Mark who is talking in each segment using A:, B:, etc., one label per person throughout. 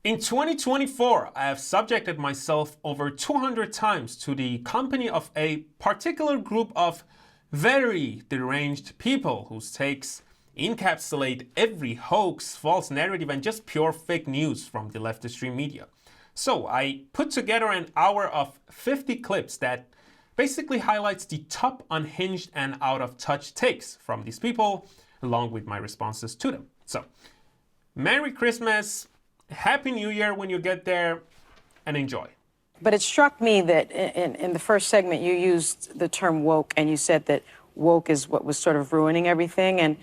A: In 2024, I have subjected myself over 200 times to the company of a particular group of very deranged people whose takes encapsulate every hoax, false narrative, and just pure fake news from the leftist stream media. So I put together an hour of 50 clips that basically highlights the top unhinged and out of touch takes from these people, along with my responses to them. So, Merry Christmas, Happy New Year when you get there, and enjoy.
B: But it struck me that in the first segment you used the term woke, and you said that woke is what was sort of ruining everything. And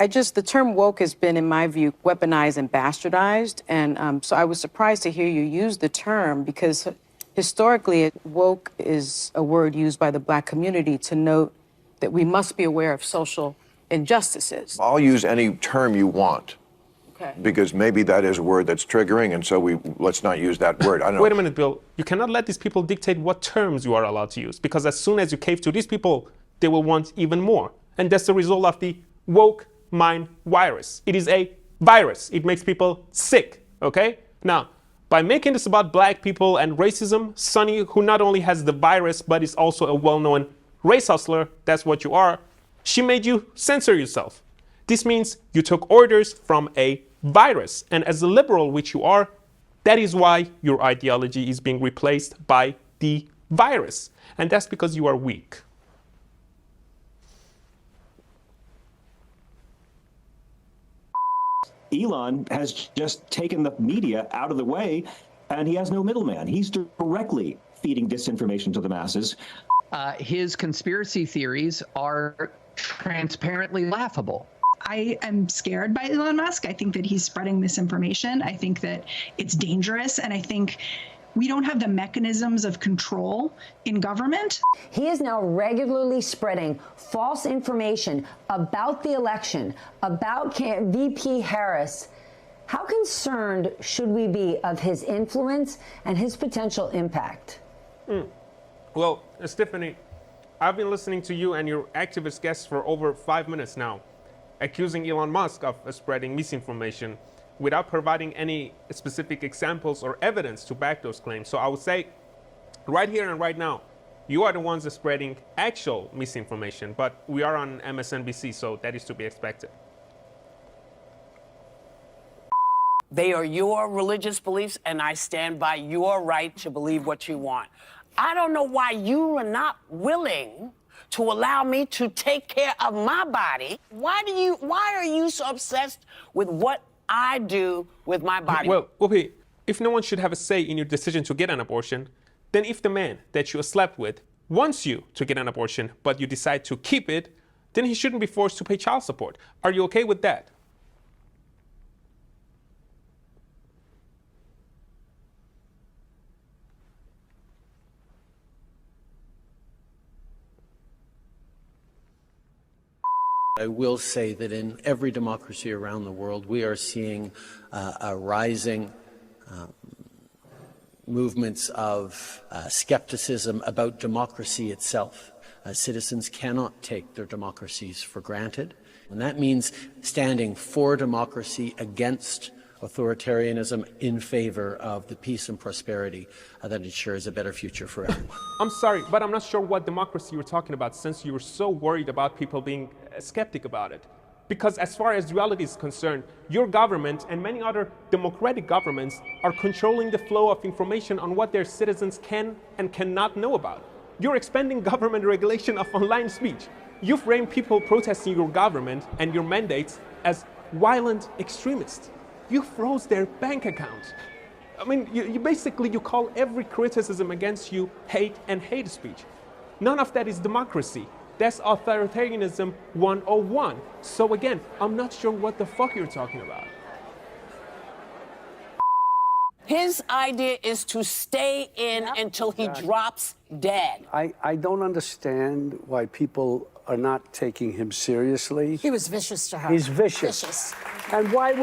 B: the term woke has been, in my view, weaponized and bastardized. And so I was surprised to hear you use the term, because historically, woke is a word used by the Black community to note that we must be aware of social injustices.
C: I'll use any term you want. Okay. Because maybe that is a word that's triggering, and so let's not use that word. I don't know.
A: Wait a minute, Bill. You cannot let these people dictate what terms you are allowed to use, because as soon as you cave to these people, they will want even more. And that's the result of the woke mind virus. It is a virus. It makes people sick, okay? Now, by making this about Black people and racism, Sonny, who not only has the virus, but is also a well-known race hustler, that's what you are, she made you censor yourself. This means you took orders from a virus. And as a liberal, which you are, that is why your ideology is being replaced by the virus. And that's because you are weak.
D: Elon has just taken the media out of the way, and he has no middleman. He's directly feeding disinformation to the masses.
E: His conspiracy theories are transparently laughable.
F: I am scared by Elon Musk. I think that he's spreading misinformation. I think that it's dangerous, and I think we don't have the mechanisms of control in government.
G: He is now regularly spreading false information about the election, about VP Harris. How concerned should we be of his influence and his potential impact?
A: Well, Stephanie, I've been listening to you and your activist guests for over 5 minutes now, accusing Elon Musk of spreading misinformation without providing any specific examples or evidence to back those claims. So I would say, right here and right now, you are the ones spreading actual misinformation, but we are on MSNBC, so that is to be expected.
H: They are your religious beliefs, and I stand by your right to believe what you want. I don't know why you are not willing to allow me to take care of my body. Why are you so obsessed with what I do with my body?
A: Well, Whoopi, if no one should have a say in your decision to get an abortion, then if the man that you slept with wants you to get an abortion, but you decide to keep it, then he shouldn't be forced to pay child support. Are you okay with that?
I: I will say that in every democracy around the world, we are seeing a rising movements of skepticism about democracy itself. Citizens cannot take their democracies for granted. And that means standing for democracy against authoritarianism in favor of the peace and prosperity that ensures a better future for everyone.
A: I'm sorry, but I'm not sure what democracy you're talking about, since you're so worried about people being skeptic about it. Because as far as reality is concerned, your government and many other democratic governments are controlling the flow of information on what their citizens can and cannot know about. You're expanding government regulation of online speech. You frame people protesting your government and your mandates as violent extremists. You froze their bank account. I mean, you call every criticism against you hate and hate speech. None of that is democracy. That's authoritarianism 101. So again, I'm not sure what the fuck you're talking about.
H: His idea is to stay in until he drops dead.
J: I don't understand why people are not taking him seriously.
K: He was vicious to her.
J: He's vicious. And why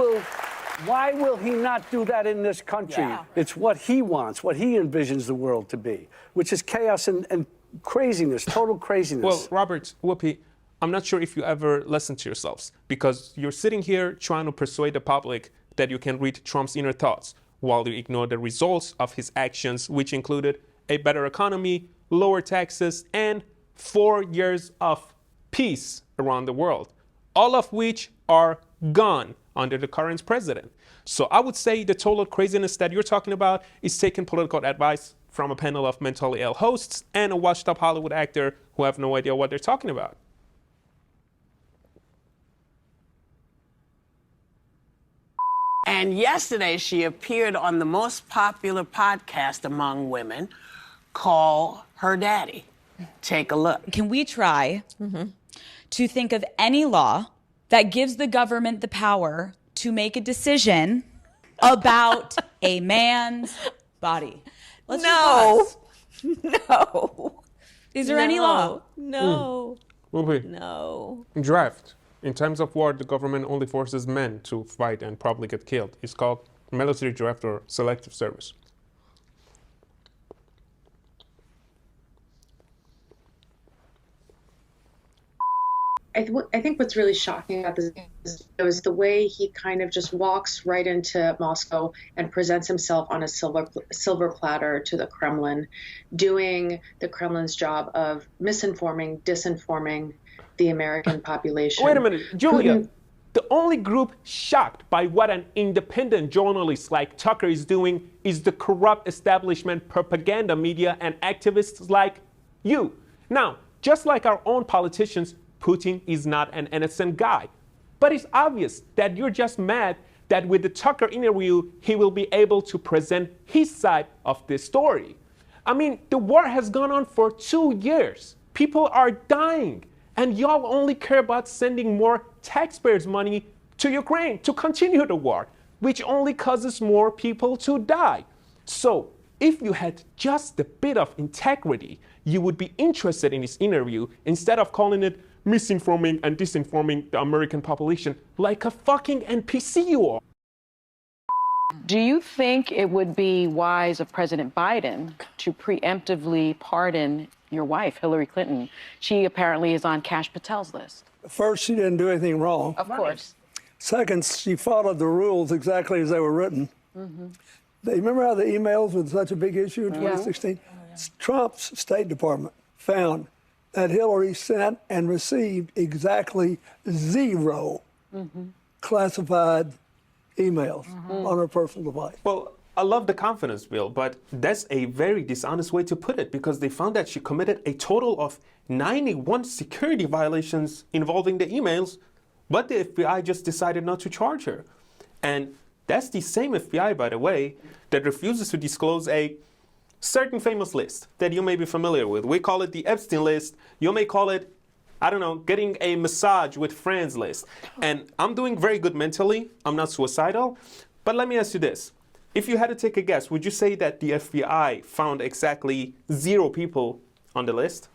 J: will he not do that in this country?
K: Yeah.
J: It's what he wants, what he envisions the world to be, which is chaos and craziness, total craziness.
A: Well, Robert, Whoopi, I'm not sure if you ever listen to yourselves, because you're sitting here trying to persuade the public that you can read Trump's inner thoughts, while you ignore the results of his actions, which included a better economy, lower taxes, and 4 years of peace around the world, all of which are gone under the current president. So I would say the total craziness that you're talking about is taking political advice from a panel of mentally ill hosts and a washed up Hollywood actor who have no idea what they're talking about.
H: And yesterday she appeared on the most popular podcast among women, Call Her Daddy. Take a look.
K: Can we try to think of any law that gives the government the power to make a decision about a man's body? Let's
L: No.
K: No. Is there any law?
L: No.
A: No. Draft. In times of war, the government only forces men to fight and probably get killed. It's called military draft or selective service.
M: I think what's really shocking about this is the way he kind of just walks right into Moscow and presents himself on a silver platter to the Kremlin, doing the Kremlin's job of misinforming, disinforming the American population.
A: Wait a minute, Julia.
M: Putin,
A: the only group shocked by what an independent journalist like Tucker is doing is the corrupt establishment propaganda media and activists like you. Now, just like our own politicians, Putin is not an innocent guy. But it's obvious that you're just mad that with the Tucker interview, he will be able to present his side of this story. I mean, the war has gone on for 2 years. People are dying. And y'all only care about sending more taxpayers' money to Ukraine to continue the war, which only causes more people to die. So if you had just a bit of integrity, you would be interested in this interview instead of calling it misinforming and disinforming the American population like a fucking NPC you are.
B: Do you think it would be wise of President Biden to preemptively pardon your wife, Hillary Clinton? She apparently is on Kash Patel's list.
J: First, she didn't do anything wrong.
B: Of course.
J: Second, she followed the rules exactly as they were written. You remember how the emails were such a big issue in 2016? Trump's State Department found that Hillary sent and received exactly 0 classified emails on her personal device.
A: Well, I love the confidence, Bill, but that's a very dishonest way to put it because they found that she committed a total of 91 security violations involving the emails, but the FBI just decided not to charge her. And that's the same FBI, by the way, that refuses to disclose a certain famous list that you may be familiar with. We call it the Epstein list. You may call it, I don't know, getting a massage with friends list. And I'm doing very good mentally. I'm not suicidal. But let me ask you this. If you had to take a guess, would you say that the FBI found exactly 0 people on the list?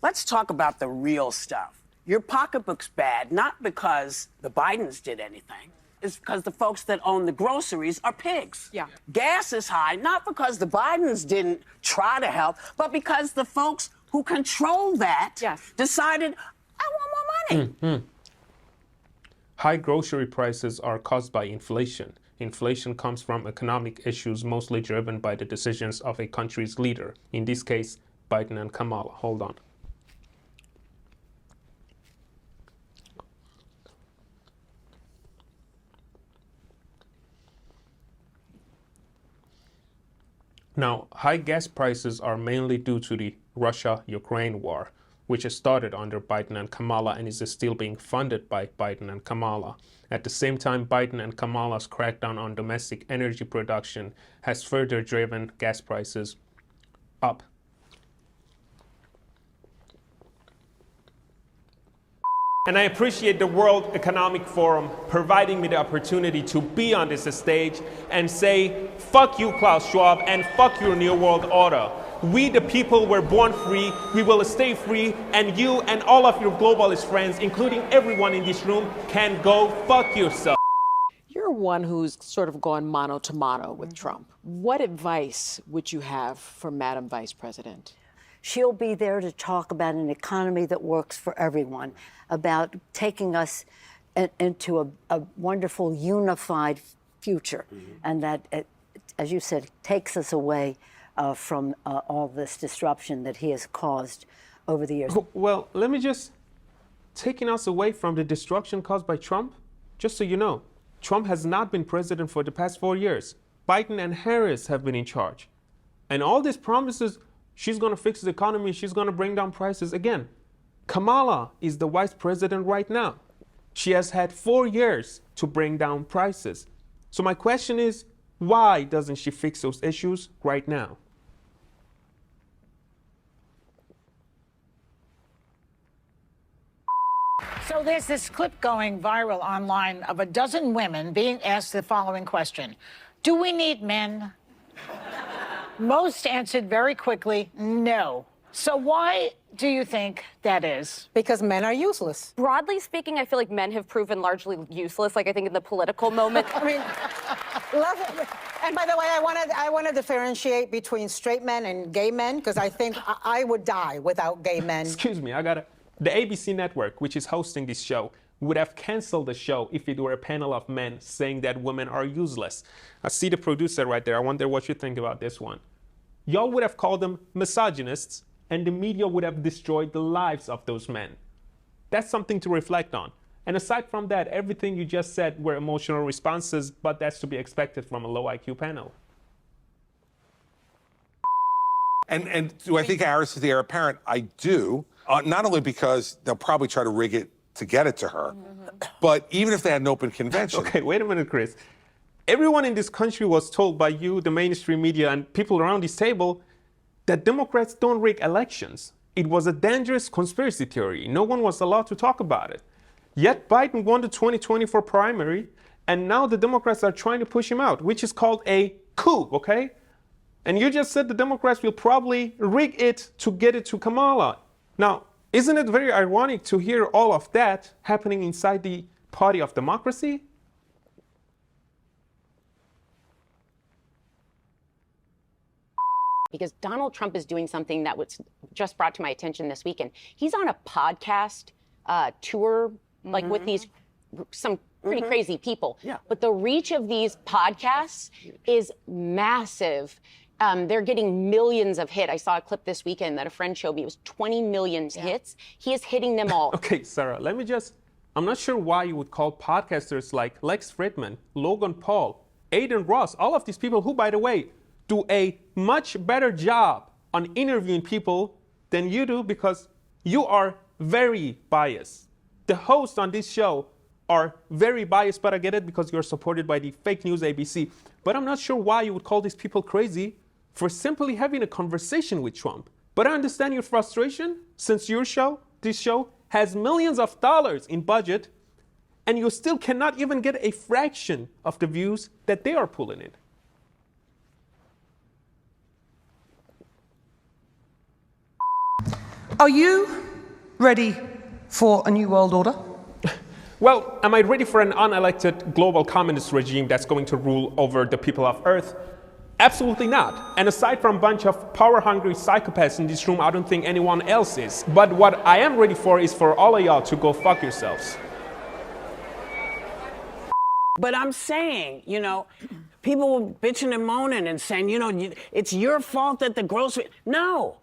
H: Let's talk about the real stuff. Your pocketbook's bad, not because the Bidens did anything. It's because the folks that own the groceries are pigs.
B: Yeah.
H: Gas is high, not because the Bidens didn't try to help, but because the folks who control that decided, I want more money.
A: High grocery prices are caused by inflation. Inflation comes from economic issues mostly driven by the decisions of a country's leader. In this case, Biden and Kamala. Hold on. Now, high gas prices are mainly due to the Russia-Ukraine war, which has started under Biden and Kamala and is still being funded by Biden and Kamala. At the same time, Biden and Kamala's crackdown on domestic energy production has further driven gas prices up. And I appreciate the World Economic Forum providing me the opportunity to be on this stage and say, fuck you, Klaus Schwab, and fuck your New World Order. We, the people, were born free, we will stay free, and you and all of your globalist friends, including everyone in this room, can go fuck yourself.
N: You're one who's sort of gone mano to mano with Trump. What advice would you have for Madam Vice President?
L: She'll be there to talk about an economy that works for everyone, about taking us into a wonderful, unified future, and that, as you said, takes us away from all this disruption that he has caused over the years.
A: Well, let me just, taking us away from the destruction caused by Trump, just so you know, Trump has not been president for the past 4 years. Biden and Harris have been in charge. And all these promises, she's going to fix the economy, she's going to bring down prices. Again, Kamala is the vice president right now. She has had 4 years to bring down prices. So my question is, why doesn't she fix those issues right now?
O: So there's this clip going viral online of a dozen women being asked the following question: do we need men? Most answered very quickly, no. So why do you think that is?
P: Because men are useless.
Q: Broadly speaking, I feel like men have proven largely useless. Like, I think in the political moment.
P: I mean, love it. And by the way, I want to differentiate between straight men and gay men, because I think I would die without gay men.
A: Excuse me, the ABC network, which is hosting this show, would have canceled the show if it were a panel of men saying that women are useless. I see the producer right there. I wonder what you think about this one. Y'all would have called them misogynists, and the media would have destroyed the lives of those men. That's something to reflect on. And aside from that, everything you just said were emotional responses, but that's to be expected from a low IQ panel.
R: And do I think Harris is the heir apparent? I do. Not only because they'll probably try to rig it to get it to her, but even if they had an open convention.
A: Okay, wait a minute, Chris. Everyone in this country was told by you, the mainstream media, and people around this table that Democrats don't rig elections. It was a dangerous conspiracy theory. No one was allowed to talk about it. Yet Biden won the 2024 primary, and now the Democrats are trying to push him out, which is called a coup, okay? And you just said the Democrats will probably rig it to get it to Kamala. Now, isn't it very ironic to hear all of that happening inside the party of democracy?
Q: Because Donald Trump is doing something that was just brought to my attention this weekend. He's on a podcast tour, like with these some pretty crazy people. Yeah. But the reach of these podcasts is massive. They're getting millions of hits. I saw a clip this weekend that a friend showed me. It was 20 million hits. He is hitting them all.
A: Okay, Sarah, I'm not sure why you would call podcasters like Lex Fridman, Logan Paul, Aiden Ross, all of these people who, by the way, do a much better job on interviewing people than you do, because you are very biased. The hosts on this show are very biased, but I get it because you're supported by the fake news ABC. But I'm not sure why you would call these people crazy for simply having a conversation with Trump. But I understand your frustration, since this show, has millions of dollars in budget, and you still cannot even get a fraction of the views that they are pulling in.
S: Are you ready for a new world order?
A: Well, am I ready for an unelected global communist regime that's going to rule over the people of Earth? Absolutely not. And aside from a bunch of power-hungry psychopaths in this room, I don't think anyone else is. But what I am ready for is for all of y'all to go fuck yourselves.
H: But I'm saying, people were bitching and moaning and saying, it's your fault that the grocery... No,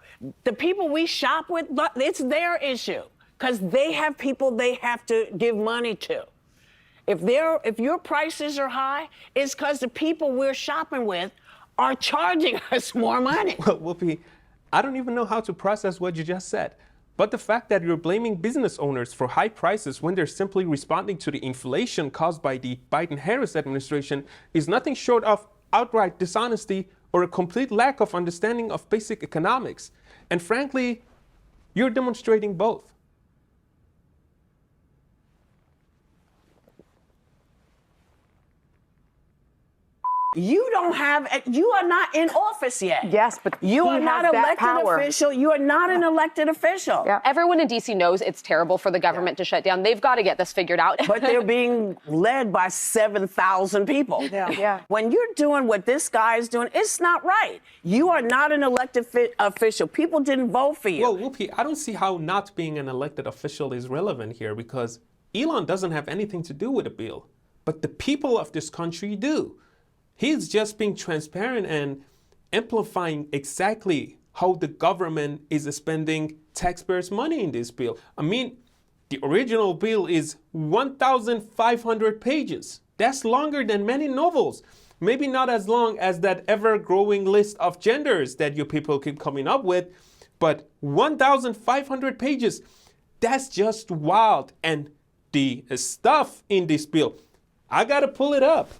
H: the people we shop with, it's their issue. Because they have people they have to give money to. If your prices are high, it's because the people we're shopping with are charging us more money.
A: Well, Whoopi, I don't even know how to process what you just said. But the fact that you're blaming business owners for high prices when they're simply responding to the inflation caused by the Biden-Harris administration is nothing short of outright dishonesty or a complete lack of understanding of basic economics. And frankly, you're demonstrating both.
H: You don't have, you are not in office yet.
T: Yes, but
H: you are
T: he
H: not
T: has that
H: elected
T: power.
H: official. You are not an elected official.
Q: Everyone in D.C. knows it's terrible for the government to shut down. They've got to get this figured out.
H: But they're being led by 7,000 people.
T: Yeah.
H: When you're doing what this guy is doing, it's not right. You are not an elected official. People didn't vote for you.
A: Well, Whoopi, I don't see how not being an elected official is relevant here, because Elon doesn't have anything to do with the bill, but the people of this country do. He's just being transparent and amplifying exactly how the government is spending taxpayers' money in this bill. I mean, the original bill is 1,500 pages. That's longer than many novels. Maybe not as long as that ever-growing list of genders that you people keep coming up with, but 1,500 pages, that's just wild. And the stuff in this bill, I gotta pull it up.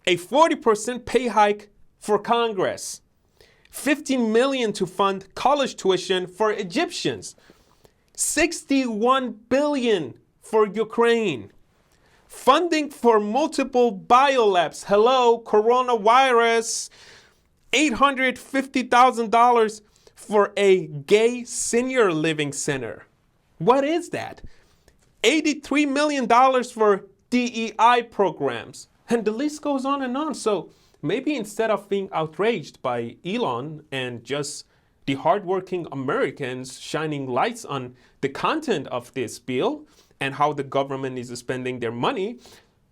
A: A 40% pay hike for Congress. $15 million to fund college tuition for Egyptians. $61 billion for Ukraine. Funding for multiple biolabs. Hello, coronavirus. $850,000 for a gay senior living center. What is that? $83 million for DEI programs. And the list goes on and on. So maybe instead of being outraged by Elon and just the hardworking Americans shining lights on the content of this bill and how the government is spending their money,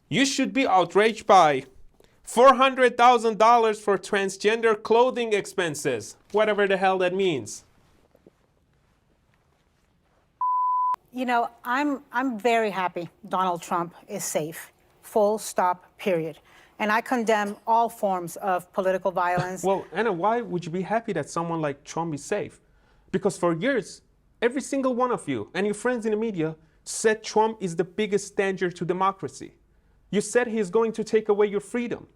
A: you should be outraged by $400,000 for transgender clothing expenses, whatever the hell that means.
P: You know, I'm very happy Donald Trump is safe. Full stop, period. And I condemn all forms of political violence.
A: Well, Anna, why would you be happy that someone like Trump is safe? Because for years, every single one of you and your friends in the media said Trump is the biggest danger to democracy. You said he is going to take away your freedom.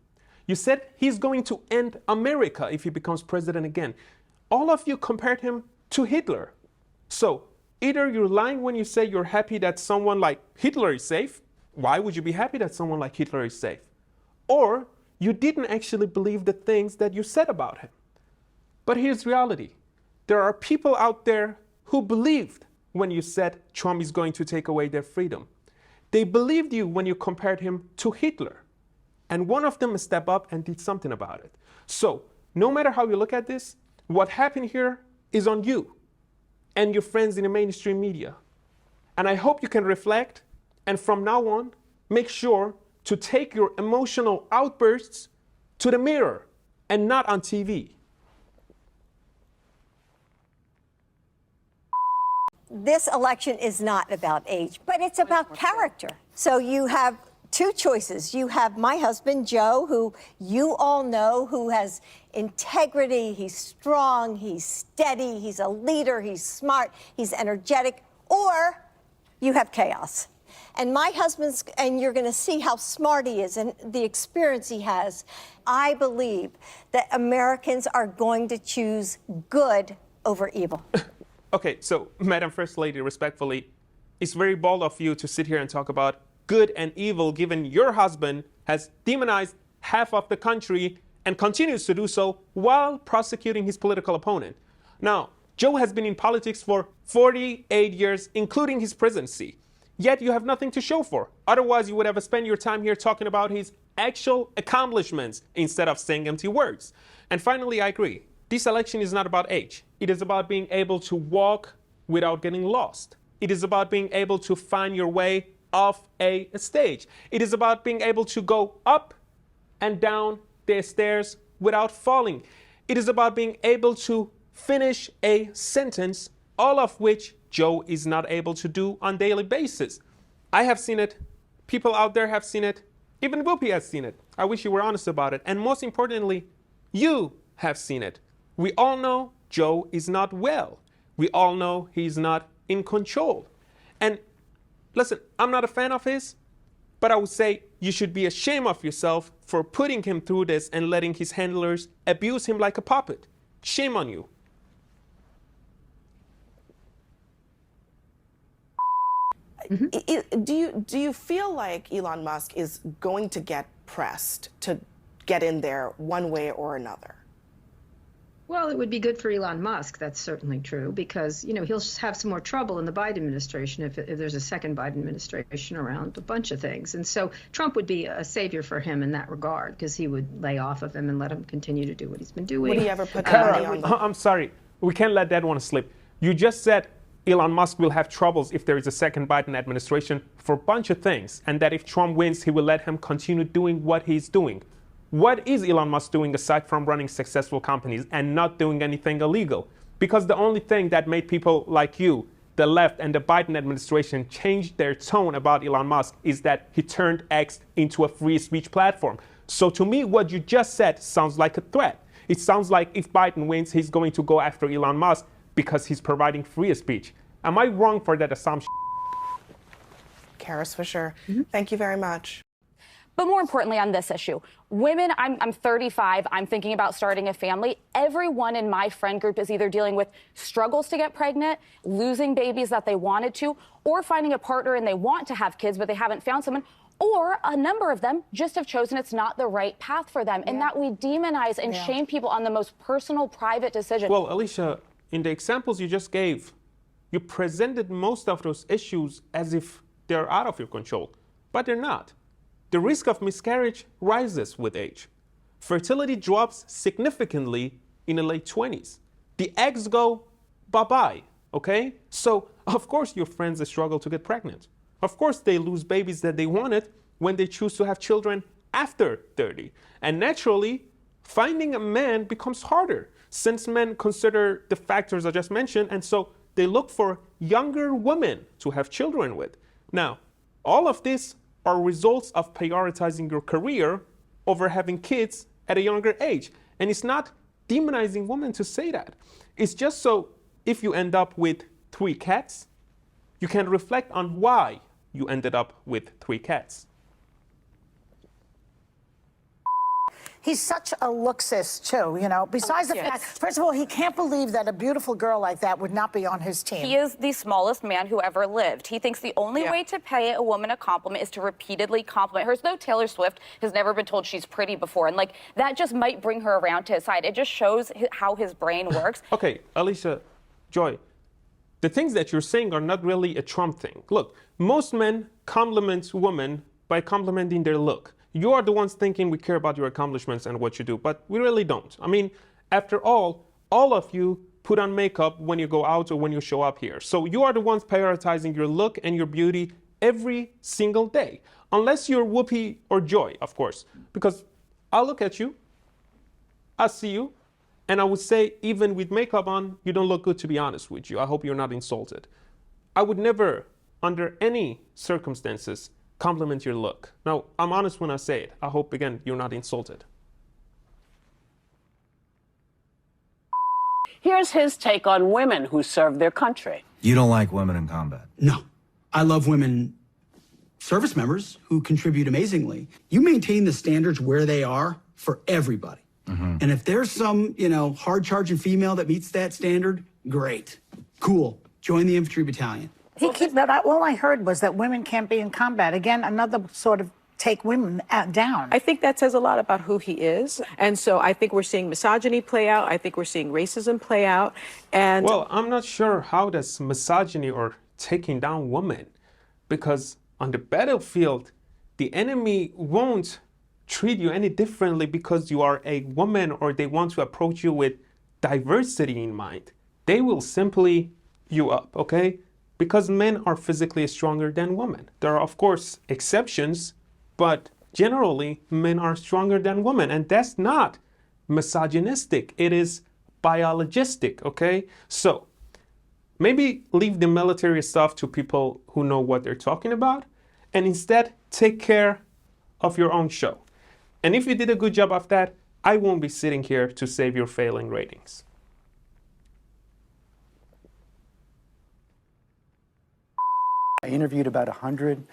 A: You said he's going to end America if he becomes president again. All of you compared him to Hitler. So either you're lying when you say you're happy that someone like Hitler is safe. Why would you be happy that someone like Hitler is safe? Or you didn't actually believe the things that you said about him. But here's reality. There are people out there who believed when you said Trump is going to take away their freedom. They believed you when you compared him to Hitler. And one of them stepped up and did something about it. So no matter how you look at this, what happened here is on you and your friends in the mainstream media. And I hope you can reflect and from now on, make sure to take your emotional outbursts to the mirror and not on TV.
U: This election is not about age, but it's about character. So you have two choices. You have my husband, Joe, who you all know, who has integrity, he's strong, he's steady, he's a leader, he's smart, he's energetic, or you have chaos. And my husband's, and you're going to see how smart he is and the experience he has. I believe that Americans are going to choose good over evil.
A: Okay, so Madam First Lady, respectfully, it's very bold of you to sit here and talk about good and evil, given your husband has demonized half of the country and continues to do so while prosecuting his political opponent. Now, Joe has been in politics for 48 years, including his presidency. Yet you have nothing to show for. Otherwise, you would have spent your time here talking about his actual accomplishments instead of saying empty words. And finally, I agree. This election is not about age. It is about being able to walk without getting lost. It is about being able to find your way off a stage. It is about being able to go up and down the stairs without falling. It is about being able to finish a sentence, all of which Joe is not able to do on a daily basis. I have seen it. People out there have seen it. Even Whoopi has seen it. I wish you were honest about it. And most importantly, you have seen it. We all know Joe is not well. We all know he's not in control. And listen, I'm not a fan of his, but I would say you should be ashamed of yourself for putting him through this and letting his handlers abuse him like a puppet. Shame on you.
T: Do you feel like Elon Musk is going to get pressed to get in there one way or another?
V: Well, it would be good for Elon Musk. That's certainly true, because, you know, he'll have some more trouble in the Biden administration if there's a second Biden administration around a bunch of things. And so Trump would be a savior for him in that regard, because he would lay off of him and let him continue to do what he's been doing.
T: Would he ever put money on the...
A: I'm sorry. We can't let that one slip. You just said Elon Musk will have troubles if there is a second Biden administration for a bunch of things, and that if Trump wins, he will let him continue doing what he's doing. What is Elon Musk doing aside from running successful companies and not doing anything illegal? Because the only thing that made people like you, the left and the Biden administration, change their tone about Elon Musk is that he turned X into a free speech platform. So to me, what you just said sounds like a threat. It sounds like if Biden wins, he's going to go after Elon Musk because he's providing free speech. Am I wrong for that assumption?
T: Kara Swisher, thank you very much.
W: But more importantly on this issue, women, I'm 35, I'm thinking about starting a family. Everyone in my friend group is either dealing with struggles to get pregnant, losing babies that they wanted to, or finding a partner and they want to have kids but they haven't found someone, or a number of them just have chosen it's not the right path for them, and that we demonize and shame people on the most personal, private decision.
A: Well, Alicia, in the examples you just gave, you presented most of those issues as if they're out of your control, but they're not. The risk of miscarriage rises with age. Fertility drops significantly in the late 20s. The eggs go bye-bye, okay? So, of course, your friends struggle to get pregnant. Of course, they lose babies that they wanted when they choose to have children after 30. And naturally, finding a man becomes harder since men consider the factors I just mentioned, and so they look for younger women to have children with. Now, all of this are results of prioritizing your career over having kids at a younger age. And it's not demonizing women to say that. It's just so if you end up with 3 cats, you can reflect on why you ended up with 3 cats.
O: He's such a looksist, too, you know. Besides the fact, first of all, he can't believe that a beautiful girl like that would not be on his team.
W: He is the smallest man who ever lived. He thinks the only way to pay a woman a compliment is to repeatedly compliment her, as though Taylor Swift has never been told she's pretty before. And, like, that just might bring her around to his side. It just shows how his brain works.
A: Okay, Alicia, Joy, the things that you're saying are not really a Trump thing. Look, most men compliment women by complimenting their look. You are the ones thinking we care about your accomplishments and what you do, but we really don't. I mean, after all of you put on makeup when you go out or when you show up here. So you are the ones prioritizing your look and your beauty every single day. Unless you're Whoopi or Joy, of course. Because I'll look at you, I'll see you, and I would say, even with makeup on, you don't look good, to be honest with you. I hope you're not insulted. I would never, under any circumstances, compliment your look. Now, I'm honest when I say it. I hope, again, you're not insulted.
H: Here's his take on women who serve their country.
X: You don't like women in combat?
Y: No. I love women service members who contribute amazingly. You maintain the standards where they are for everybody.
X: Mm-hmm.
Y: And if there's some, you know, hard-charging female that meets that standard, great. Cool. Join the infantry battalion.
O: All I heard was that women can't be in combat. Again, another sort of take women down.
B: I think that says a lot about who he is. And so I think we're seeing misogyny play out. I think we're seeing racism play out. And
A: well, I'm not sure how that's misogyny or taking down women, because on the battlefield, the enemy won't treat you any differently because you are a woman or they want to approach you with diversity in mind. They will simply you up, okay? Because men are physically stronger than women. There are, of course, exceptions, but generally, men are stronger than women. And that's not misogynistic. It is biologistic, okay? So maybe leave the military stuff to people who know what they're talking about, and instead take care of your own show. And if you did a good job of that, I won't be sitting here to save your failing ratings.
Z: I interviewed about 100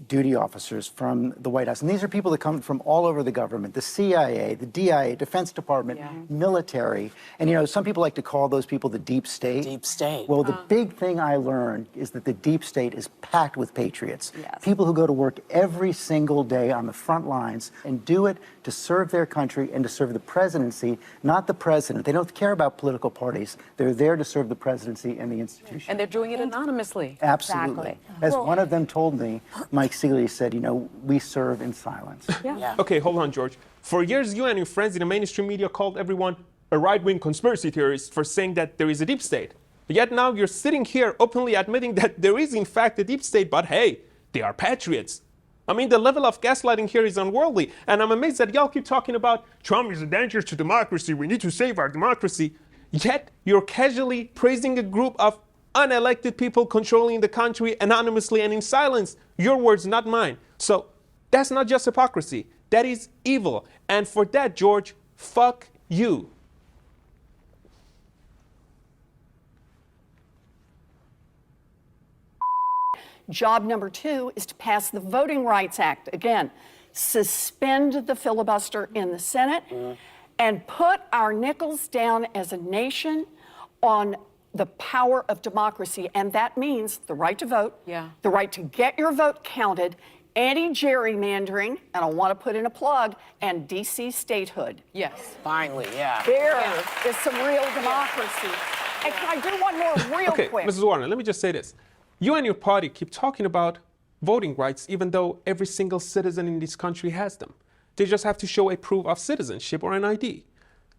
C: duty officers from the White House. And these are people that come from all over the government, the CIA, the DIA, Defense Department, military. And, you know, some people like to call those people the deep state.
H: Deep state.
C: Well, the big thing I learned is that the deep state is packed with patriots. People who go to work every single day on the front lines and do it to serve their country and to serve the presidency, not the president. They don't care about political parties. They're there to serve the presidency and the institution.
B: And they're doing it anonymously.
C: Absolutely. As one of them told me, Mike Seeley said, you know, we serve in silence.
A: Okay, hold on, George. For years, you and your friends in the mainstream media called everyone a right-wing conspiracy theorist for saying that there is a deep state. Yet now you're sitting here openly admitting that there is in fact a deep state, but hey, they are patriots. I mean, the level of gaslighting here is unworldly, and I'm amazed that y'all keep talking about Trump is a danger to democracy, we need to save our democracy. Yet you're casually praising a group of unelected people controlling the country anonymously and in silence. Your words, not mine. So that's not just hypocrisy. That is evil. And for that, George, fuck you.
D: Job number 2 is to pass the Voting Rights Act. Again, suspend the filibuster in the Senate and put our nickels down as a nation on the power of democracy. And that means the right to vote, the right to get your vote counted, anti-gerrymandering, and I want to put in a plug, and DC statehood.
H: Finally, yeah.
D: There is some real democracy. And can I do one more real
A: Okay,
D: quick?
A: Mrs. Warren, let me just say this. You and your party keep talking about voting rights even though every single citizen in this country has them. They just have to show a proof of citizenship or an ID.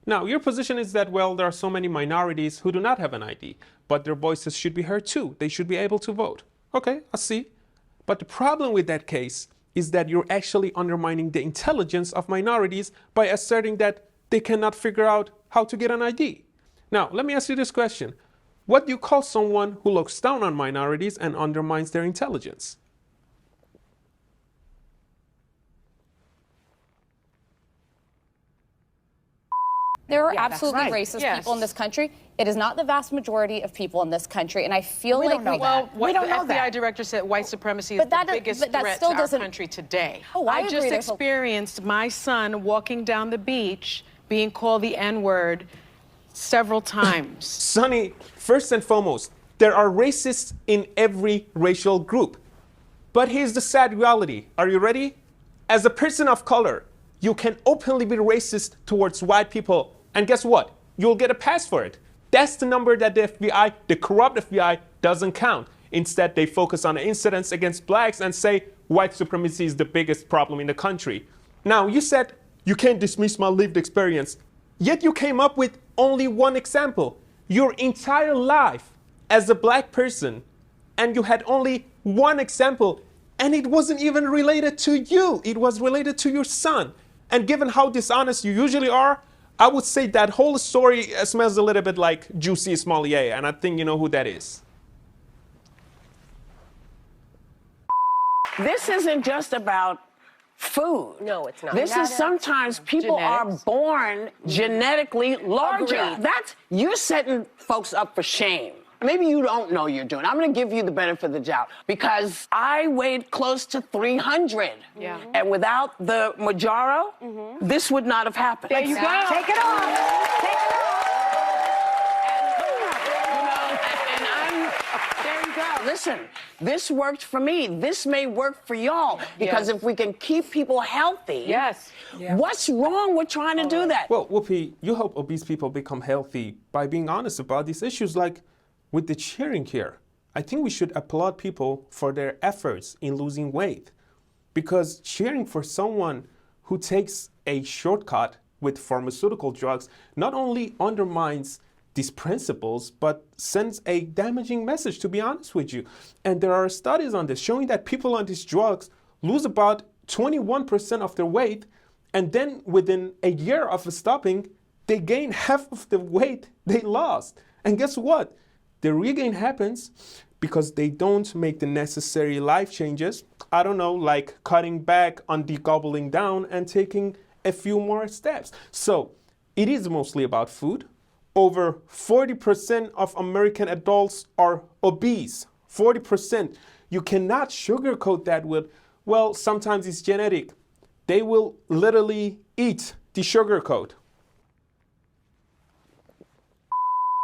A: Now, your position is that, well, there are so many minorities who do not have an ID, but their voices should be heard too. They should be able to vote. Okay, I see. But the problem with that case is that you're actually undermining the intelligence of minorities by asserting that they cannot figure out how to get an ID. Now, let me ask you this question. What do you call someone who looks down on minorities and undermines their intelligence?
W: There are
O: Yeah, that's
W: absolutely
O: right.
W: racist
O: Yes.
W: people in this country. It is not the vast majority of people in this country, and I feel
O: We
W: like
O: don't know
W: we
O: that.
N: What
O: We don't
N: the
O: know
N: FBI
O: that.
N: director said white supremacy is
W: But
N: the
W: that
N: biggest
W: but that
N: threat
W: still
N: to our
W: doesn't-
N: country today.
W: Oh, I
N: I
W: agree.
N: just
W: There's a-
N: experienced my son walking down the beach being called the N-word several times.
A: Sonny, first and foremost, there are racists in every racial group. But here's the sad reality. Are you ready? As a person of color, you can openly be racist towards white people, and guess what? You'll get a pass for it. That's the number that the FBI, the corrupt FBI, doesn't count. Instead, they focus on the incidents against blacks and say white supremacy is the biggest problem in the country. Now, you said you can't dismiss my lived experience, yet you came up with only one example. Your entire life as a black person, and you had only one example, and it wasn't even related to you. It was related to your son. And given how dishonest you usually are, I would say that whole story smells a little bit like Juicy Smollett, and I think you know who that is.
H: This isn't just about food.
E: No, it's not.
H: This is sometimes people are born genetically larger.
E: Agreed.
H: That's, you're setting folks up for shame. Maybe you don't know you're doing. I'm going to give you the benefit of the doubt because I weighed close to 300.
E: Yeah.
H: And without the Mounjaro, this would not have happened.
E: There you go.
D: Take it off. Take it off.
H: There you go. Listen, this worked for me. This may work for y'all because if we can keep people healthy, what's wrong with trying to do that?
A: Well, Whoopi, you help obese people become healthy by being honest about these issues, like with the cheering here. I think we should applaud people for their efforts in losing weight, because cheering for someone who takes a shortcut with pharmaceutical drugs not only undermines these principles, but sends a damaging message, to be honest with you. And there are studies on this showing that people on these drugs lose about 21% of their weight, and then within a year of stopping, they gain half of the weight they lost. And guess what? The regain happens because they don't make the necessary life changes. I don't know, like cutting back on degobbling down and taking a few more steps. So it is mostly about food. Over 40% of American adults are obese. 40%. You cannot sugarcoat that with, Well, sometimes it's genetic. They will literally eat the sugar coat.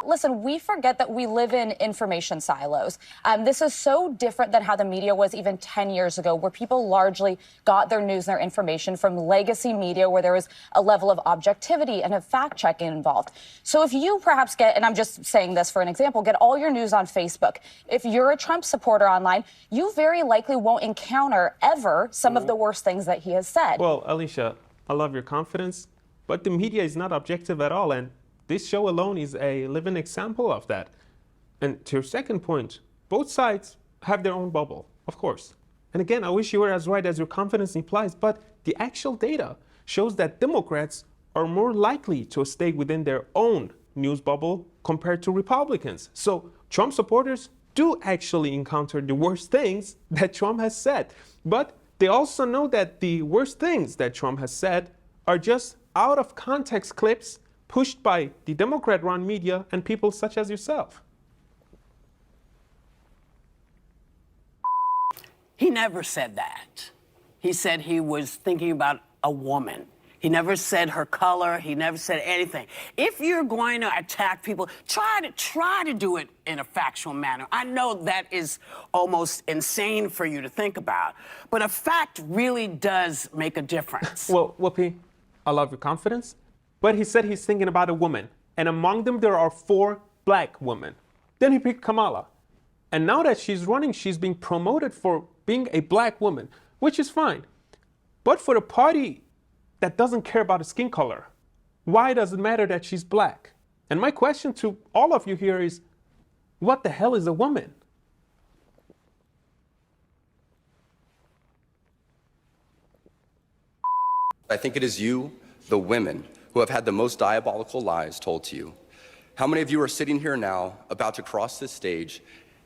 W: Listen, we forget that we live in information silos. This is so different than how the media was even 10 years ago, where people largely got their news and their information from legacy media, where there was a level of objectivity and of fact-checking involved. So if you perhaps get, and I'm just saying this for an example, get all your news on Facebook, if you're a Trump supporter online, you very likely won't encounter ever some of the worst things that he has said.
A: Well, Alicia, I love your confidence, but the media is not objective at all, and this show alone is a living example of that. And to your second point, both sides have their own bubble, of course. And again, I wish you were as right as your confidence implies, but the actual data shows that Democrats are more likely to stay within their own news bubble compared to Republicans. So Trump supporters do actually encounter the worst things that Trump has said. But they also know that the worst things that Trump has said are just out of context clips pushed by the Democrat-run media and people such as yourself.
H: He never said that. He said he was thinking about a woman. He never said her color. He never said anything. If you're going to attack people, try to do it in a factual manner. I know that is almost insane for you to think about, but a fact really does make a difference.
A: Well, Whoopi, I love your confidence. But he said he's thinking about a woman, and among them there are 4 black women. Then he picked Kamala. And now that she's running, she's being promoted for being a black woman, which is fine. But for a party that doesn't care about the skin color, why does it matter that she's black? And my question to all of you here is, what the hell is a woman?
E: I think it is you, the women, who have had the most diabolical lies told to you. How many of you are sitting here now, about to cross this stage,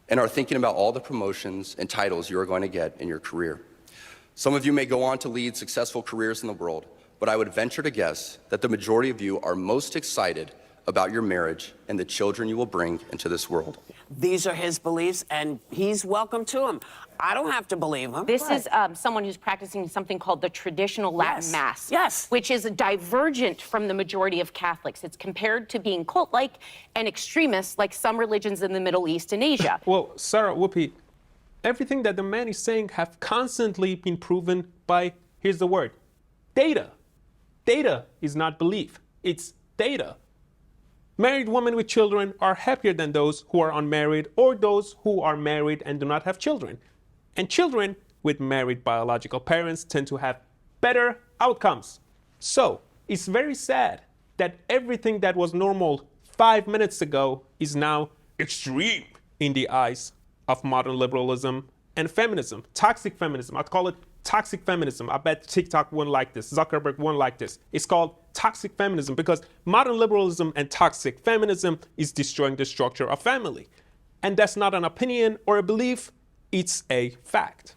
E: and are thinking about all the promotions and titles you are going to get in your career? Some of you may go on to lead successful careers in the world, but I would venture to guess that the majority of you are most excited about your marriage and the children you will bring into this world.
H: These are his beliefs, and he's welcome to them. I don't have to believe him.
Q: This is someone who's practicing something called the traditional Latin Mass.
H: Yes.
Q: Which is divergent from the majority of Catholics. It's compared to being cult-like and extremist like some religions in the Middle East and Asia.
A: Well, Sarah, Whoopi, everything that the man is saying have constantly been proven by, here's the word, data. Data is not belief, it's data. Married women with children are happier than those who are unmarried or those who are married and do not have children. And children with married biological parents tend to have better outcomes. So it's very sad that everything that was normal 5 minutes ago is now extreme in the eyes of modern liberalism and feminism, toxic feminism. I'd call it toxic feminism. I bet TikTok wouldn't like this. Zuckerberg wouldn't like this. It's called toxic feminism because modern liberalism and toxic feminism is destroying the structure of family. And that's not an opinion or a belief, it's a fact.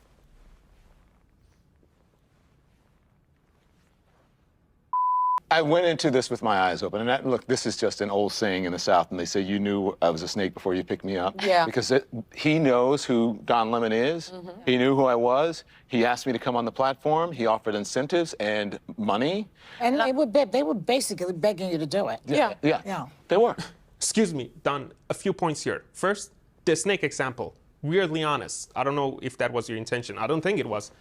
F: I went into this with my eyes open. And look, this is just an old saying in the South, and they say, you knew I was a snake before you picked me up.
U: Yeah.
F: Because he knows who Don Lemon is. Mm-hmm. He knew who I was. He asked me to come on the platform. He offered incentives and money.
O: And they were basically begging you to do it.
F: Yeah. They were.
A: Excuse me, Don, a few points here. First, the snake example. Weirdly honest. I don't know if that was your intention. I don't think it was.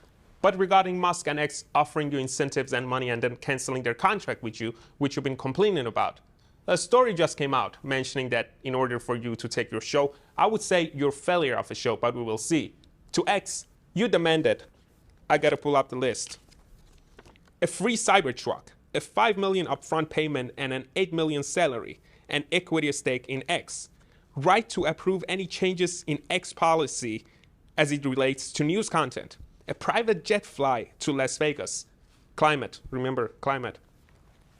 A: But regarding Musk and X offering you incentives and money and then canceling their contract with you, which you've been complaining about, a story just came out mentioning that in order for you to take your show, I would say you're a failure of a show, but we will see. To X, you demanded, I gotta pull up the list, a free Cybertruck, a $5 million upfront payment and an $8 million salary, an equity stake in X, right to approve any changes in X policy as it relates to news content, a private jet fly to Las Vegas, climate, remember climate,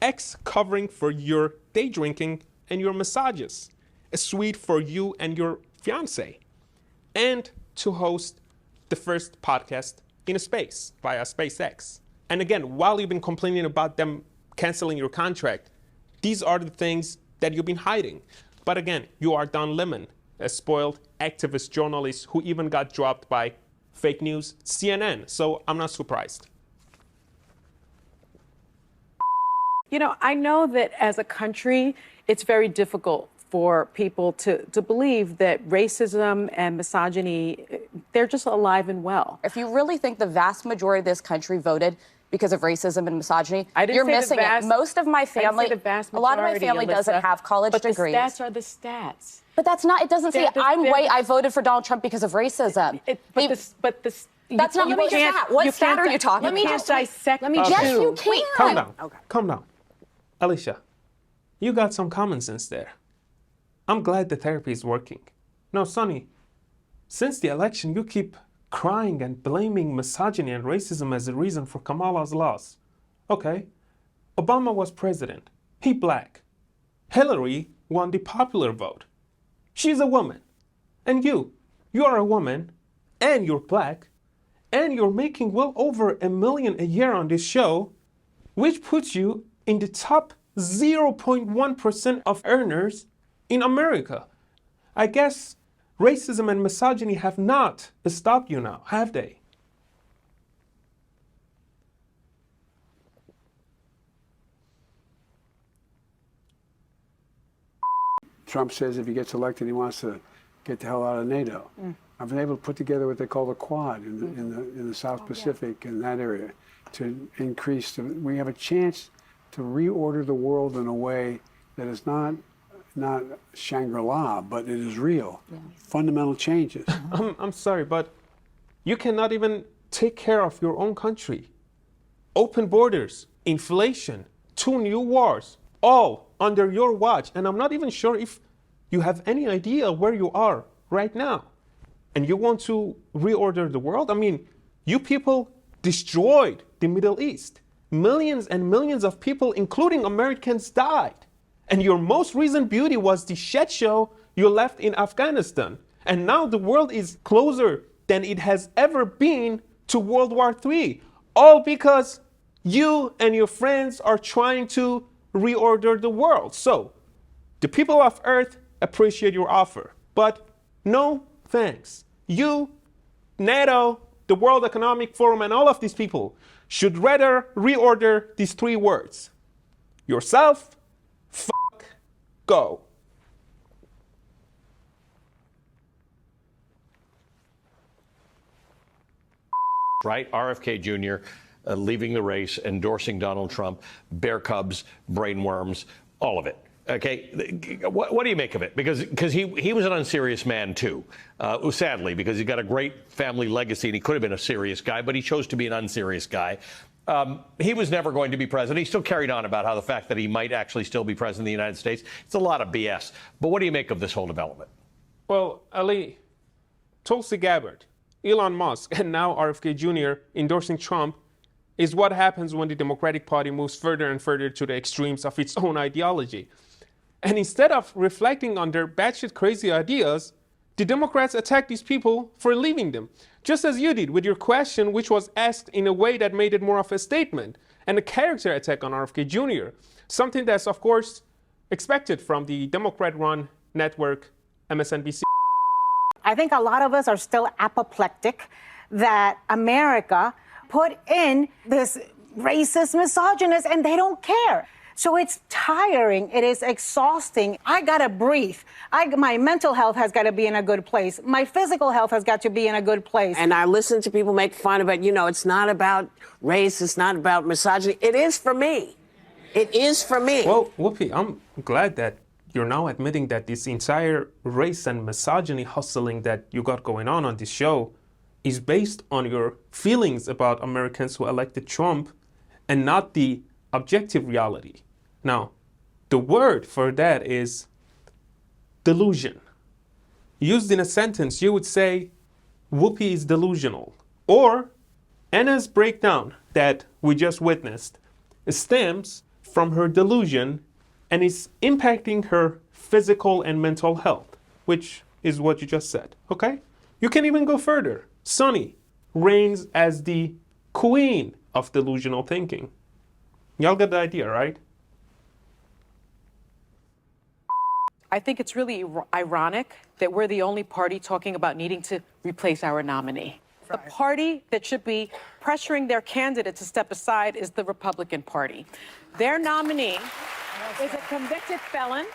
A: X covering for your day drinking and your massages, a suite for you and your fiance, and to host the first podcast in space via SpaceX. And again, while you've been complaining about them canceling your contract, these are the things that you've been hiding. But again, you are Don Lemon, a spoiled activist journalist who even got dropped by fake news, CNN. So I'm not surprised.
B: You know, I know that as a country, it's very difficult for people to believe that racism and misogyny, they're just alive and well.
W: If you really think the vast majority of this country voted because of racism and misogyny, you're missing it. Most of my family, a lot of my family doesn't have college degrees.
B: But the stats are the stats.
W: But that's not, it doesn't say I'm white, I voted for Donald Trump because of racism. That's not, let me just, what stat are you talking about?
B: Let me just dissect.
W: Yes, you can.
A: Calm down. Okay. Calm down. Alicia, you got some common sense there. I'm glad the therapy is working. No, Sonny, since the election, you keep crying and blaming misogyny and racism as a reason for Kamala's loss. Okay, Obama was president. He black. Hillary won the popular vote. She's a woman. And you are a woman, and you're black, and you're making well over $1 million a year on this show, which puts you in the top 0.1% of earners in America. I guess racism and misogyny have not stopped you now, have they?
G: Trump says if he gets elected, he wants to get the hell out of NATO. I've been able to put together what they call the Quad in the South Pacific, in that area, to increase. We have a chance to reorder the world in a way that is not Shangri-La, but it is real. Fundamental changes.
A: I'm sorry, but you cannot even take care of your own country. Open borders, inflation, 2 new wars, all under your watch. And I'm not even sure if you have any idea where you are right now. And you want to reorder the world? I mean, you people destroyed the Middle East. Millions and millions of people, including Americans, died. And your most recent beauty was the shit show you left in Afghanistan. And now the world is closer than it has ever been to World War III. All because you and your friends are trying to reorder the world. So, the people of Earth appreciate your offer. But no thanks. You, NATO, the World Economic Forum, and all of these people should rather reorder these 3 words. Yourself, go.
I: Right? RFK Jr. Leaving the race, endorsing Donald Trump, bear cubs, brainworms, all of it. Okay, what do you make of it? Because he was an unserious man too, sadly, because he got a great family legacy and he could have been a serious guy, but he chose to be an unserious guy. He was never going to be president. He still carried on about how the fact that he might actually still be president of the United States. It's a lot of BS. But what do you make of this whole development?
A: Well, Ali, Tulsi Gabbard, Elon Musk, and now RFK Jr. endorsing Trump is what happens when the Democratic Party moves further and further to the extremes of its own ideology. And instead of reflecting on their batshit crazy ideas, the Democrats attack these people for leaving them, just as you did with your question, which was asked in a way that made it more of a statement and a character attack on RFK Jr., something that's, of course, expected from the Democrat-run network MSNBC.
P: I think a lot of us are still apoplectic that America put in this racist misogynist and they don't care. So it's tiring. It is exhausting. I gotta breathe. My mental health has got to be in a good place. My physical health has got to be in a good place.
H: And I listen to people make fun of it. You know, it's not about race. It's not about misogyny. It is for me. It is for me.
A: Well, Whoopi, I'm glad that you're now admitting that this entire race and misogyny hustling that you got going on this show is based on your feelings about Americans who elected Trump and not the objective reality. Now, the word for that is delusion. Used in a sentence, you would say, Whoopi is delusional. Or, Anna's breakdown that we just witnessed stems from her delusion and is impacting her physical and mental health, which is what you just said, okay? You can even go further. Sunny reigns as the queen of delusional thinking. Y'all get the idea, right?
B: I think it's really ironic that we're the only party talking about needing to replace our nominee. the party that should be pressuring their candidate to step aside is the Republican Party. Their nominee is a convicted felon.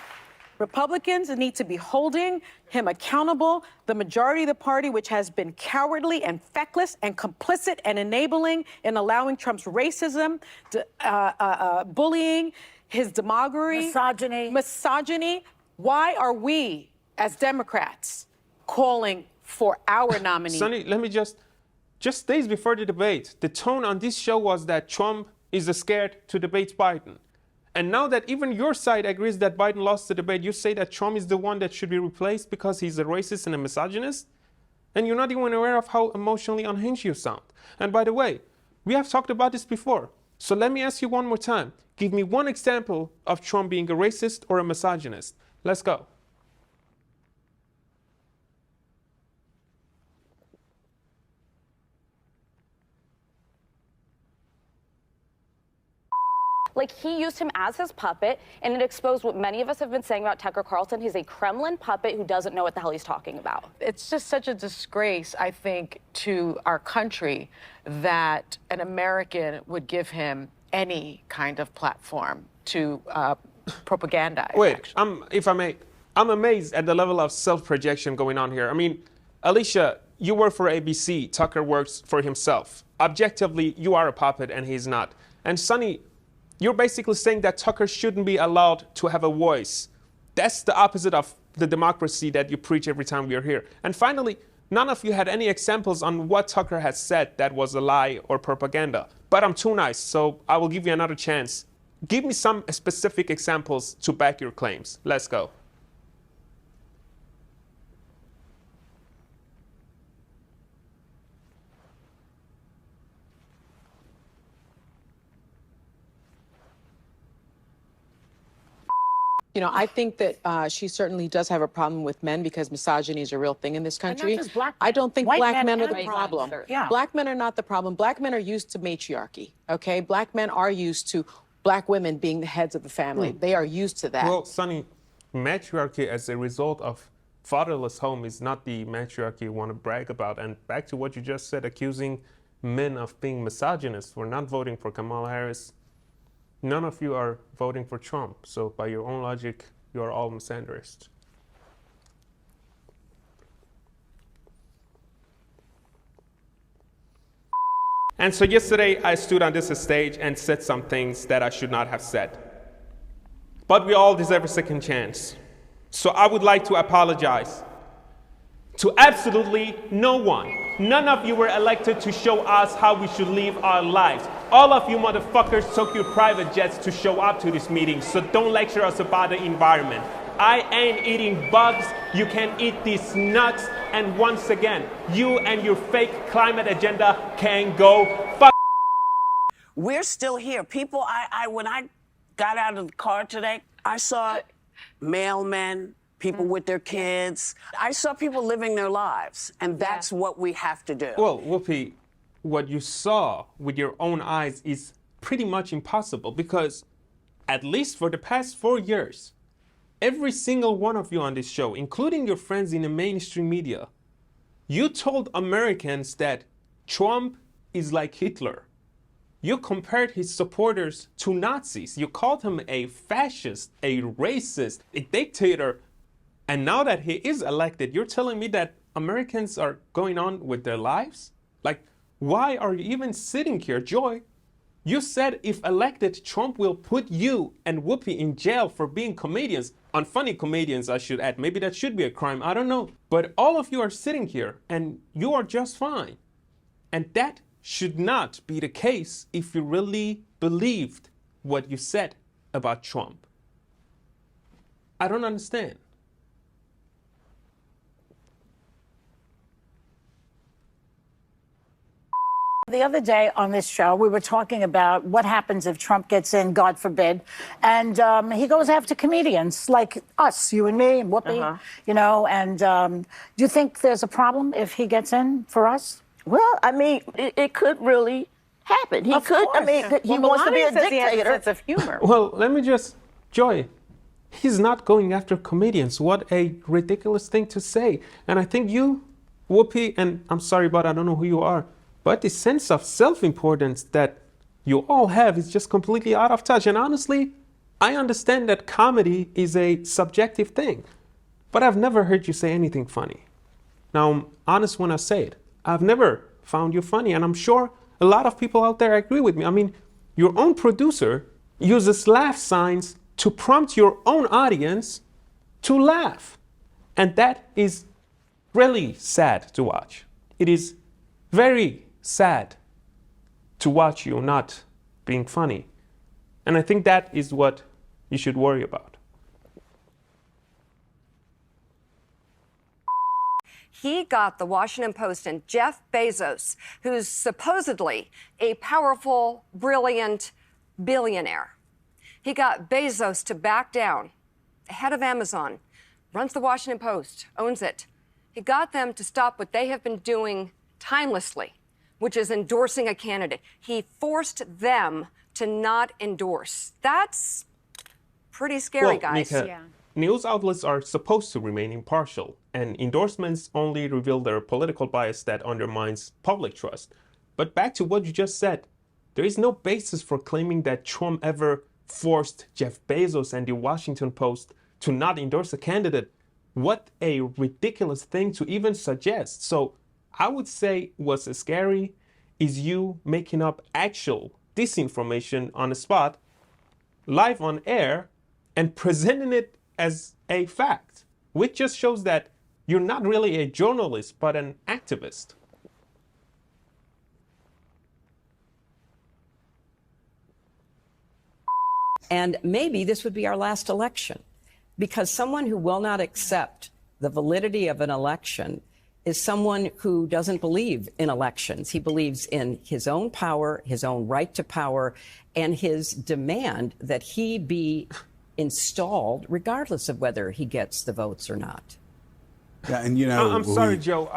B: Republicans need to be holding him accountable. The majority of the party, which has been cowardly and feckless and complicit and enabling in allowing Trump's racism, bullying, his demagoguery, misogyny. Why are we, as Democrats, calling for our nominee?
A: Sonny, let me just days before the debate, the tone on this show was that Trump is scared to debate Biden. And now that even your side agrees that Biden lost the debate, you say that Trump is the one that should be replaced because he's a racist and a misogynist? And you're not even aware of how emotionally unhinged you sound. And by the way, we have talked about this before. So let me ask you one more time. Give me one example of Trump being a racist or a misogynist. Let's go.
W: Like, he used him as his puppet, and it exposed what many of us have been saying about Tucker Carlson. He's a Kremlin puppet who doesn't know what the hell he's talking about.
B: It's just such a disgrace, I think, to our country that an American would give him any kind of platform to propagandize.
A: Wait, if I may, I'm amazed at the level of self-projection going on here. I mean, Alicia, you work for ABC. Tucker works for himself. Objectively, you are a puppet and he's not. And Sonny, you're basically saying that Tucker shouldn't be allowed to have a voice. That's the opposite of the democracy that you preach every time we are here. And finally, none of you had any examples on what Tucker has said that was a lie or propaganda. But I'm too nice, so I will give you another chance. Give me some specific examples to back your claims. Let's go.
B: You know, I think that she certainly does have a problem with men because misogyny is a real thing in this country.
O: And not just black men.
B: I don't think
O: White
B: black men are
O: and
B: the
O: white
B: problem.
O: men. Yeah.
B: Black men are not the problem. Black men are used to matriarchy, okay? Black men are used to black women being the heads of the family. They are used to that.
A: Well, Sonny, matriarchy as a result of fatherless home is not the matriarchy you want to brag about. And back to what you just said, accusing men of being misogynist for not voting for Kamala Harris. None of you are voting for Trump. So by your own logic, you are all misandrists. And so yesterday I stood on this stage and said some things that I should not have said. But we all deserve a second chance. So I would like to apologize to absolutely no one. None of you were elected to show us how we should live our lives. All of you motherfuckers took your private jets to show up to this meeting, so don't lecture us about the environment. I ain't eating bugs, you can eat these nuts, and once again, you and your fake climate agenda can go fuck.
H: We're still here. People, when I got out of the car today, I saw mailmen, people with their kids. I saw people living their lives, and that's what we have to do.
A: Well, Whoopi, what you saw with your own eyes is pretty much impossible because, at least for the past 4 years, every single one of you on this show, including your friends in the mainstream media, you told Americans that Trump is like Hitler. You compared his supporters to Nazis. You called him a fascist, a racist, a dictator. And now that he is elected, you're telling me that Americans are going on with their lives? Like, why are you even sitting here, Joy? You said if elected, Trump will put you and Whoopi in jail for being comedians. Unfunny comedians, I should add. Maybe that should be a crime. I don't know. But all of you are sitting here and you are just fine. And that should not be the case if you really believed what you said about Trump. I don't understand.
O: The other day on this show, we were talking about what happens if Trump gets in, God forbid, and he goes after comedians like us, you and me and Whoopi, you know, and do you think there's a problem if he gets in for us?
J: Well, I mean, it could really happen. He could, I mean, he wants to be a dictator.
B: He has a sense of humor.
A: Well, let me just, Joy, he's not going after comedians. What a ridiculous thing to say. And I think you Whoopi, and I'm sorry, but I don't know who you are, but the sense of self-importance that you all have is just completely out of touch. And honestly, I understand that comedy is a subjective thing, but I've never heard you say anything funny. Now, I'm honest when I say it. I've never found you funny, and I'm sure a lot of people out there agree with me. I mean, your own producer uses laugh signs to prompt your own audience to laugh. And that is really sad to watch. It is very sad to watch you not being funny. And I think that is what you should worry about.
K: He got the Washington Post and Jeff Bezos, who's supposedly a powerful, brilliant billionaire. He got Bezos to back down. The head of Amazon, runs the Washington Post, owns it. He got them to stop what they have been doing timelessly, which is endorsing a candidate. He forced them to not endorse. That's pretty scary, guys.
A: Nika, news outlets are supposed to remain impartial, and endorsements only reveal their political bias that undermines public trust. But back to what you just said, there is no basis for claiming that Trump ever forced Jeff Bezos and the Washington Post to not endorse a candidate. What a ridiculous thing to even suggest. So I would say what's scary is you making up actual disinformation on the spot, live on air, and presenting it as a fact, which just shows that you're not really a journalist, but an activist.
L: And maybe this would be our last election, because someone who will not accept the validity of an election is someone who doesn't believe in elections. He believes in his own power, his own right to power, and his demand that he be installed regardless of whether he gets the votes or not.
M: Yeah, and you know,
A: I'm sorry, Joe.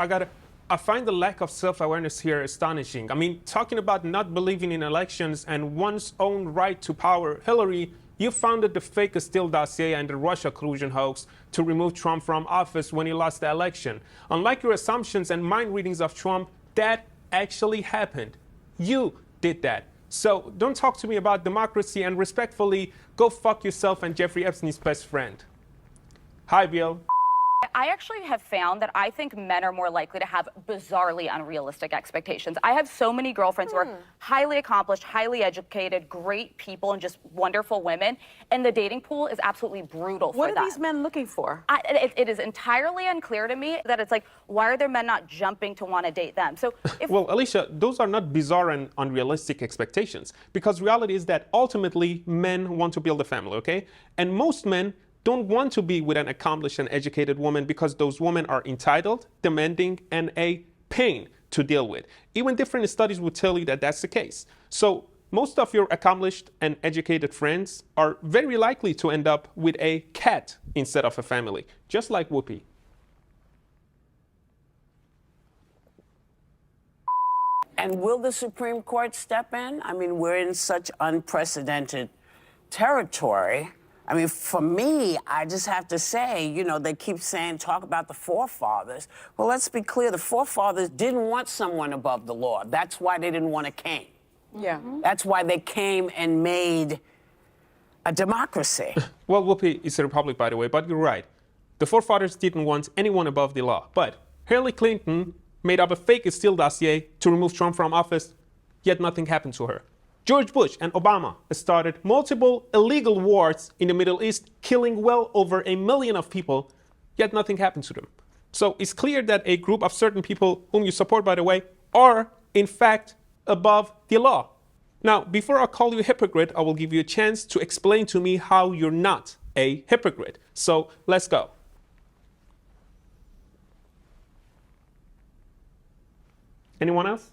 A: I find the lack of self-awareness here astonishing. I mean, talking about not believing in elections and one's own right to power, Hillary, you founded the fake Steele dossier and the Russia collusion hoax to remove Trump from office when he lost the election. Unlike your assumptions and mind readings of Trump, that actually happened. You did that. So don't talk to me about democracy, and respectfully, go fuck yourself and Jeffrey Epstein's best friend. Hi, Bill.
W: I actually have found that I think men are more likely to have bizarrely unrealistic expectations. I have so many girlfriends who are highly accomplished, highly educated, great people, and just wonderful women. And the dating pool is absolutely brutal for them.
B: What are these men looking for?
W: It is entirely unclear to me that it's like, why are their men not jumping to want to date them? So if
A: Well, Alicia, those are not bizarre and unrealistic expectations, because reality is that ultimately men want to build a family, okay? And most men don't want to be with an accomplished and educated woman because those women are entitled, demanding, and a pain to deal with. Even different studies would tell you that that's the case. So most of your accomplished and educated friends are very likely to end up with a cat instead of a family, just like Whoopi.
H: And will the Supreme Court step in? I mean, we're in such unprecedented territory. I mean, for me, I just have to say, you know, they keep saying, talk about the forefathers. Well, let's be clear. The forefathers didn't want someone above the law. That's why they didn't want a king.
B: Yeah.
H: That's why they came and made a democracy.
A: Well, Whoopi is a republic, by the way, but you're right. The forefathers didn't want anyone above the law. But Hillary Clinton made up a fake Steele dossier to remove Trump from office, yet nothing happened to her. George Bush and Obama started multiple illegal wars in the Middle East, killing well over 1 million of people, yet nothing happened to them. So it's clear that a group of certain people, whom you support, by the way, are in fact above the law. Now, before I call you a hypocrite, I will give you a chance to explain to me how you're not a hypocrite. So let's go. Anyone else?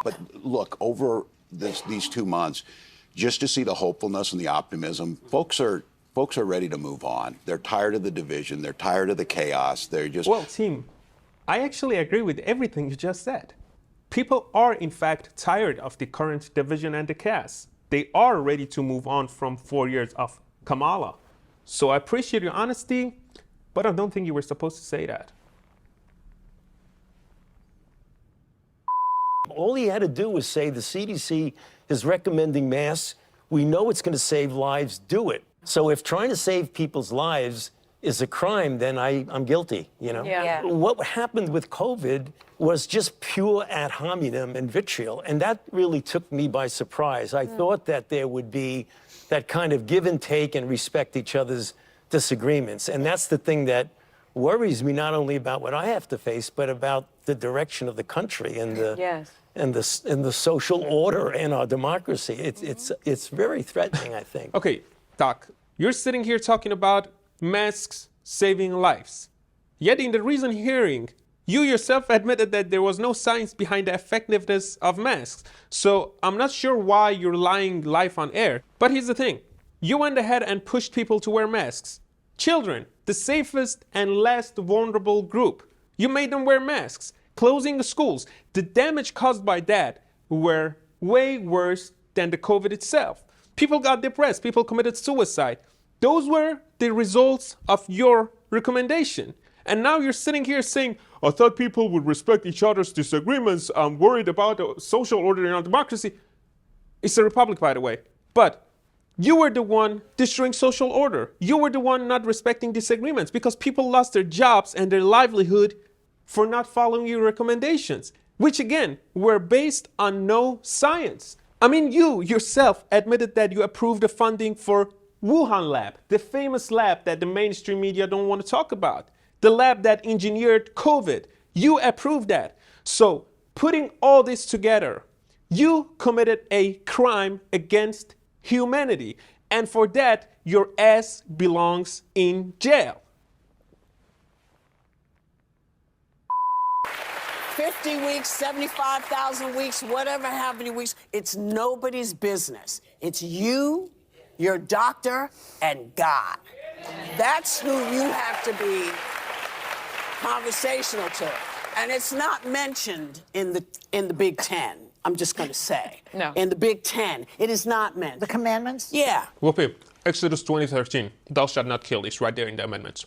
M: But look, over these 2 months, just to see the hopefulness and the optimism, folks are ready to move on. They're tired of the division. They're tired of the chaos. They're just...
A: Well, team, I actually agree with everything you just said. People are, in fact, tired of the current division and the chaos. they are ready to move on from 4 years of Kamala. So I appreciate your honesty, but I don't think you were supposed to say that.
R: All he had to do was say the CDC is recommending masks. We know it's going to save lives. Do it. So if trying to save people's lives is a crime, then I'm guilty, you know?
S: Yeah.
R: What happened with COVID was just pure ad hominem and vitriol, and that really took me by surprise. I thought that there would be that kind of give and take and respect each other's disagreements, and that's the thing that worries me, not only about what I have to face, but about the direction of the country and the social order in our democracy. It's very threatening, I think.
A: Okay, Doc, you're sitting here talking about masks saving lives. Yet in the recent hearing, you yourself admitted that there was no science behind the effectiveness of masks. So I'm not sure why you're lying live on air. But here's the thing. You went ahead and pushed people to wear masks. Children, the safest and less vulnerable group. You made them wear masks. Closing the schools. The damage caused by that were way worse than the COVID itself. People got depressed. People committed suicide. Those were the results of your recommendation. And now you're sitting here saying, I thought people would respect each other's disagreements. I'm worried about the social order in our democracy. It's a republic, by the way. But you were the one destroying social order. You were the one not respecting disagreements because people lost their jobs and their livelihood for not following your recommendations, which again, were based on no science. I mean, you yourself admitted that you approved the funding for Wuhan lab, the famous lab that the mainstream media don't want to talk about, the lab that engineered COVID. You approved that. So putting all this together, you committed a crime against humanity. And for that, your ass belongs in jail.
H: 50 weeks, 75,000 weeks, whatever, how many weeks, it's nobody's business. It's you, your doctor, and God. That's who you have to be conversational to. And it's not mentioned in the Big Ten, I'm just going to say.
N: No.
H: In the Big Ten, it is not mentioned.
O: The commandments?
H: Yeah.
A: Whoopi, Exodus 20:13, thou shalt not kill, is right there in the amendments.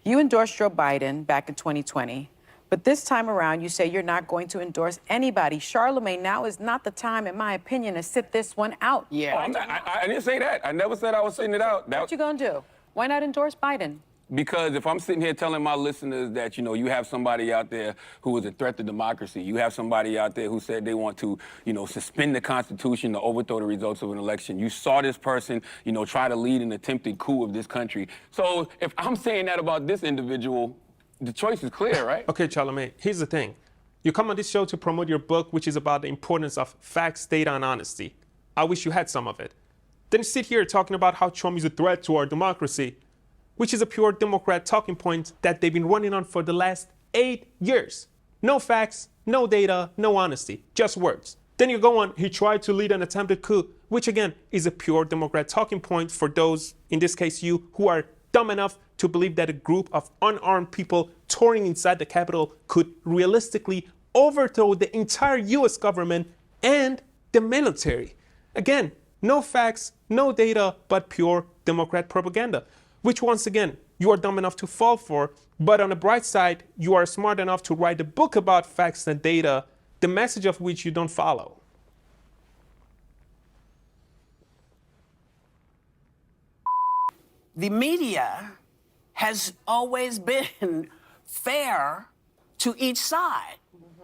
B: You endorsed Joe Biden back in 2020, but this time around you say you're not going to endorse anybody. Charlemagne, now is not the time, in my opinion, to sit this one out.
T: Yeah. I didn't say that. I never said I was sitting it out.
B: What you gonna do? Why not endorse Biden?
T: Because if I'm sitting here telling my listeners that, you know, you have somebody out there who is a threat to democracy, you have somebody out there who said they want to, you know, suspend the Constitution to overthrow the results of an election. You saw this person, you know, try to lead an attempted coup of this country. So if I'm saying that about this individual, the choice is clear, right?
A: Okay, Charlemagne, here's the thing. You come on this show to promote your book, which is about the importance of facts, data, and honesty. I wish you had some of it. Then sit here talking about how Trump is a threat to our democracy, which is a pure Democrat talking point that they've been running on for the last 8 years. No facts, no data, no honesty, just words. Then you go on, he tried to lead an attempted coup, which again is a pure Democrat talking point for those, in this case you, who are dumb enough to believe that a group of unarmed people touring inside the Capitol could realistically overthrow the entire US government and the military. Again, no facts, no data, but pure Democrat propaganda, which once again, you are dumb enough to fall for, but on the bright side, you are smart enough to write a book about facts and data, the message of which you don't follow.
H: The media has always been fair to each side.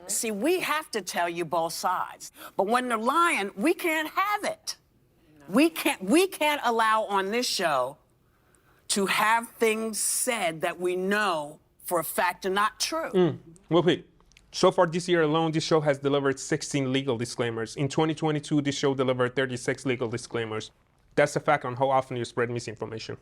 H: See, we have to tell you both sides. But when they're lying, we can't have it. We can't allow on this show to have things said that we know for a fact are not true.
A: Whoopi, so far this year alone, this show has delivered 16 legal disclaimers. In 2022, this show delivered 36 legal disclaimers. That's a fact on how often you spread misinformation.